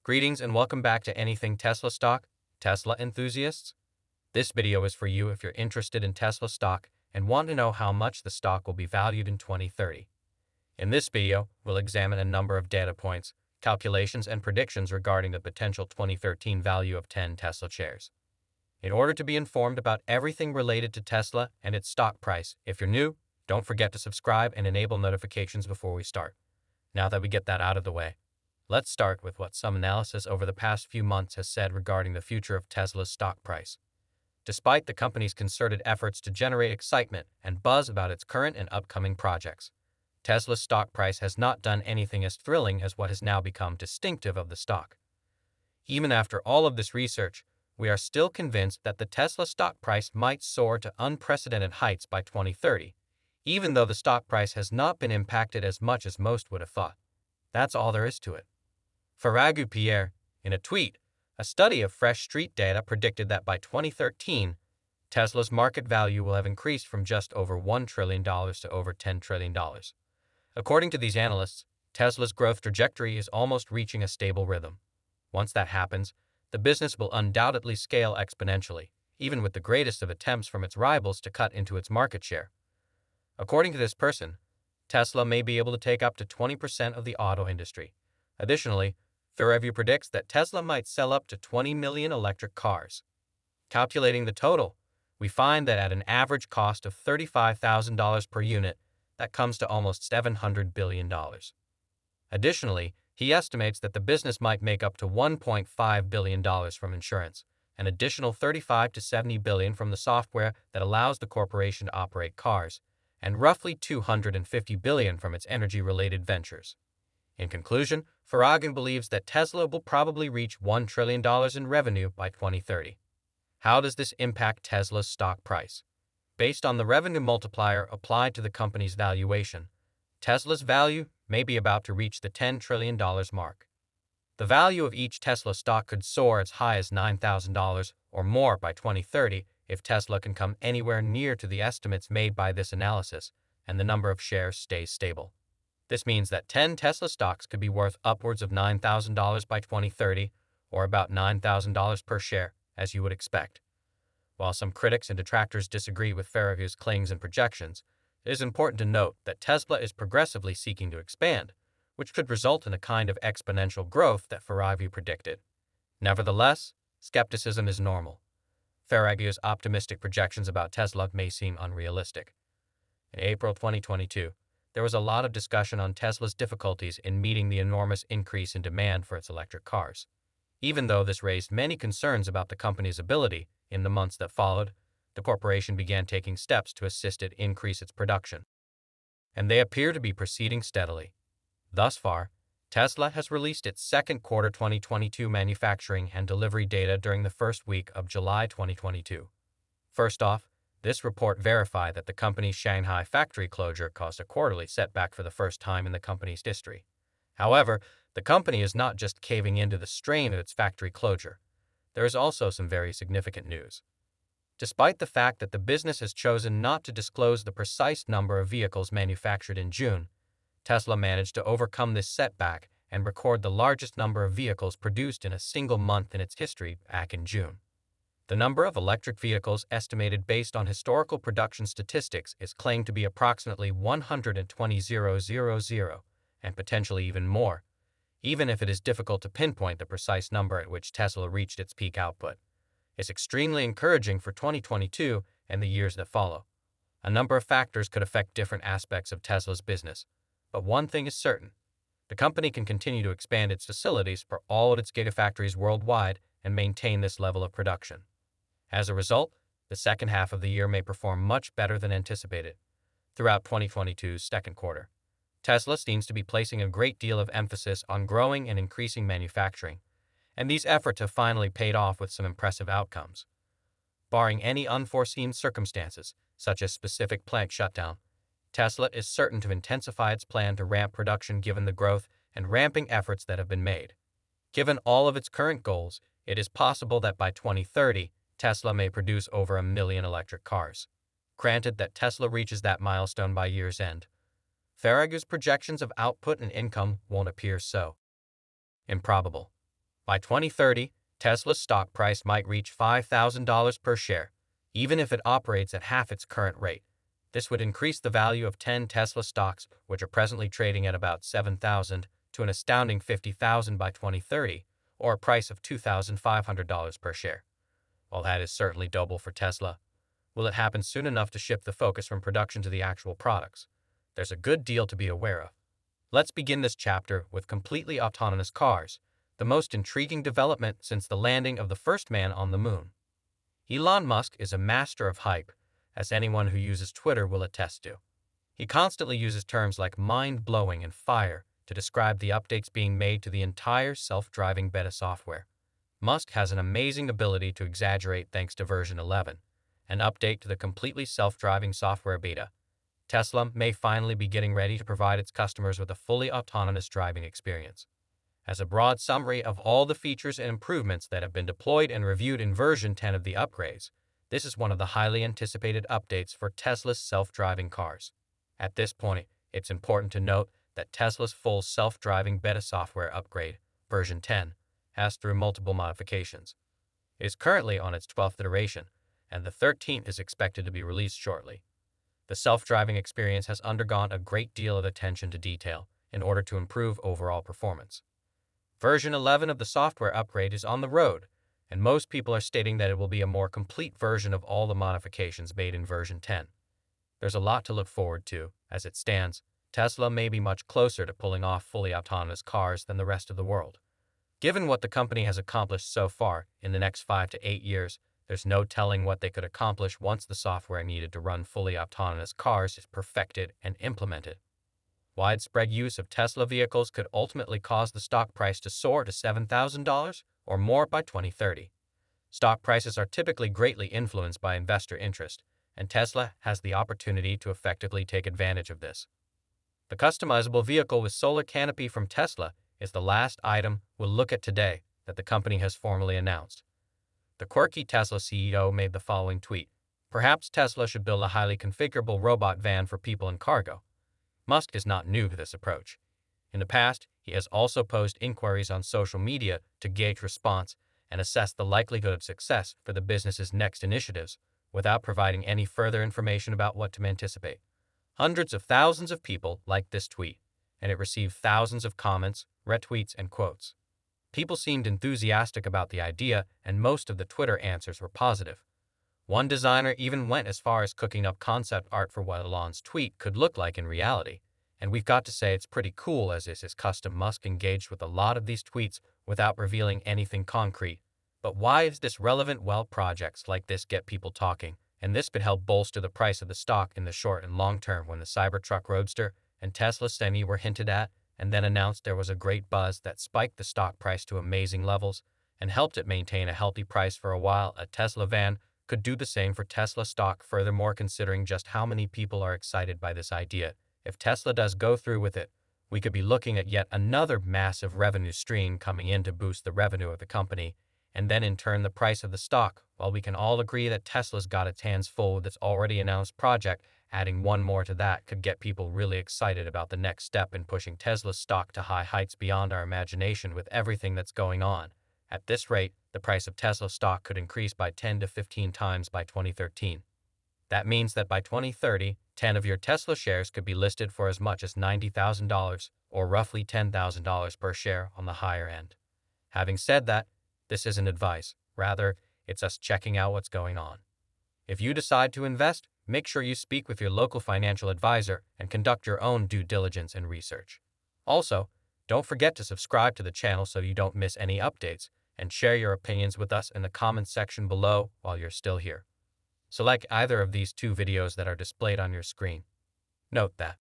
Greetings and welcome back to Anything Tesla Stock, Tesla enthusiasts. This video is for you if you're interested in Tesla stock and want to know how much the stock will be valued in 2030. In this video, we'll examine a number of data points, calculations, and predictions regarding the potential 2013 value of 10 Tesla shares. In order to be informed about everything related to Tesla and its stock price, if you're new, don't forget to subscribe and enable notifications before we start. Now that we get that out of the way, let's start with what some analysis over the past few months has said regarding the future of Tesla's stock price. Despite the company's concerted efforts to generate excitement and buzz about its current and upcoming projects, Tesla's stock price has not done anything as thrilling as what has now become distinctive of the stock. Even after all of this research, we are still convinced that the Tesla stock price might soar to unprecedented heights by 2030, even though the stock price has not been impacted as much as most would have thought. That's all there is to it. Faragu Pierre, in a tweet, a study of Fresh Street data predicted that by 2013, Tesla's market value will have increased from just over $1 trillion to over $10 trillion. According to these analysts, Tesla's growth trajectory is almost reaching a stable rhythm. Once that happens, the business will undoubtedly scale exponentially, even with the greatest of attempts from its rivals to cut into its market share. According to this person, Tesla may be able to take up to 20% of the auto industry. Additionally, Fairview predicts that Tesla might sell up to 20 million electric cars. Calculating the total, we find that at an average cost of $35,000 per unit, that comes to almost $700 billion. Additionally, he estimates that the business might make up to $1.5 billion from insurance, an additional $35 to $70 billion from the software that allows the corporation to operate cars, and roughly $250 billion from its energy-related ventures. In conclusion, Faragu believes that Tesla will probably reach $1 trillion in revenue by 2030. How does this impact Tesla's stock price? Based on the revenue multiplier applied to the company's valuation, Tesla's value may be about to reach the $10 trillion mark. The value of each Tesla stock could soar as high as $9,000 or more by 2030 if Tesla can come anywhere near to the estimates made by this analysis and the number of shares stays stable. This means that 10 Tesla stocks could be worth upwards of $9,000 by 2030, or about $9,000 per share, as you would expect. While some critics and detractors disagree with Faragu's claims and projections, it is important to note that Tesla is progressively seeking to expand, which could result in a kind of exponential growth that Faragu predicted. Nevertheless, skepticism is normal. Faragu's optimistic projections about Tesla may seem unrealistic. In April 2022, there was a lot of discussion on Tesla's difficulties in meeting the enormous increase in demand for its electric cars. Even though this raised many concerns about the company's ability, in the months that followed, the corporation began taking steps to assist it increase its production. And they appear to be proceeding steadily. Thus far, Tesla has released its second quarter 2022 manufacturing and delivery data during the first week of July 2022. First off, this report verified that the company's Shanghai factory closure caused a quarterly setback for the first time in the company's history. However, the company is not just caving into the strain of its factory closure. There is also some very significant news. Despite the fact that the business has chosen not to disclose the precise number of vehicles manufactured in June, Tesla managed to overcome this setback and record the largest number of vehicles produced in a single month in its history back in June. The number of electric vehicles estimated based on historical production statistics is claimed to be approximately 120,000, and potentially even more, even if it is difficult to pinpoint the precise number at which Tesla reached its peak output. It's extremely encouraging for 2022 and the years that follow. A number of factors could affect different aspects of Tesla's business, but one thing is certain. The company can continue to expand its facilities for all of its gigafactories worldwide and maintain this level of production. As a result, the second half of the year may perform much better than anticipated. Throughout 2022's second quarter, Tesla seems to be placing a great deal of emphasis on growing and increasing manufacturing, and these efforts have finally paid off with some impressive outcomes. Barring any unforeseen circumstances, such as specific plant shutdown, Tesla is certain to intensify its plan to ramp production given the growth and ramping efforts that have been made. Given all of its current goals, it is possible that by 2030, Tesla may produce over 1 million electric cars. Granted that Tesla reaches that milestone by year's end, Faragu's projections of output and income won't appear so improbable. By 2030, Tesla's stock price might reach $5,000 per share, even if it operates at half its current rate. This would increase the value of 10 Tesla stocks, which are presently trading at about $7,000, to an astounding $50,000 by 2030, or a price of $2,500 per share. While that is certainly double for Tesla, will it happen soon enough to shift the focus from production to the actual products? There's a good deal to be aware of. Let's begin this chapter with completely autonomous cars, the most intriguing development since the landing of the first man on the moon. Elon Musk is a master of hype, as anyone who uses Twitter will attest to. He constantly uses terms like mind-blowing and fire to describe the updates being made to the entire self-driving beta software. Musk has an amazing ability to exaggerate thanks to version 11, an update to the completely self-driving software beta. Tesla may finally be getting ready to provide its customers with a fully autonomous driving experience. As a broad summary of all the features and improvements that have been deployed and reviewed in version 10 of the upgrades, this is one of the highly anticipated updates for Tesla's self-driving cars. At this point, it's important to note that Tesla's full self-driving beta software upgrade, version 10, has through multiple modifications. It is currently on its 12th iteration, and the 13th is expected to be released shortly. The self-driving experience has undergone a great deal of attention to detail in order to improve overall performance. Version 11 of the software upgrade is on the road, and most people are stating that it will be a more complete version of all the modifications made in version 10. There's a lot to look forward to. As it stands, Tesla may be much closer to pulling off fully autonomous cars than the rest of the world. Given what the company has accomplished so far in the next 5 to 8 years, there's no telling what they could accomplish once the software needed to run fully autonomous cars is perfected and implemented. Widespread use of Tesla vehicles could ultimately cause the stock price to soar to $7,000 or more by 2030. Stock prices are typically greatly influenced by investor interest, and Tesla has the opportunity to effectively take advantage of this. The customizable vehicle with solar canopy from Tesla is the last item we'll look at today that the company has formally announced. The quirky Tesla CEO made the following tweet: "Perhaps Tesla should build a highly configurable robot van for people and cargo." Musk is not new to this approach. In the past, he has also posed inquiries on social media to gauge response and assess the likelihood of success for the business's next initiatives without providing any further information about what to anticipate. Hundreds of thousands of people liked this tweet, and it received thousands of comments, retweets, and quotes. People seemed enthusiastic about the idea, and most of the Twitter answers were positive. One designer even went as far as cooking up concept art for what Elon's tweet could look like in reality, and we've got to say it's pretty cool as is his custom. Musk engaged with a lot of these tweets without revealing anything concrete. But why is this relevant? Well, projects like this get people talking, and this could help bolster the price of the stock in the short and long term. When the Cybertruck Roadster and Tesla Semi were hinted at and then announced, there was a great buzz that spiked the stock price to amazing levels and helped it maintain a healthy price for a while. A Tesla van could do the same for Tesla stock. Furthermore, considering just how many people are excited by this idea, if Tesla does go through with it, we could be looking at yet another massive revenue stream coming in to boost the revenue of the company, and then in turn the price of the stock. While we can all agree that Tesla's got its hands full with its already announced project, adding one more to that could get people really excited about the next step in pushing Tesla's stock to high heights beyond our imagination. With everything that's going on, at this rate, the price of Tesla stock could increase by 10 to 15 times by 2013. That means that by 2030, 10 of your Tesla shares could be listed for as much as $90,000, or roughly $10,000 per share on the higher end. Having said that, this isn't advice. Rather, it's us checking out what's going on. If you decide to invest, make sure you speak with your local financial advisor and conduct your own due diligence and research. Also, don't forget to subscribe to the channel so you don't miss any updates, and share your opinions with us in the comments section below while you're still here. Select either of these two videos that are displayed on your screen. Note that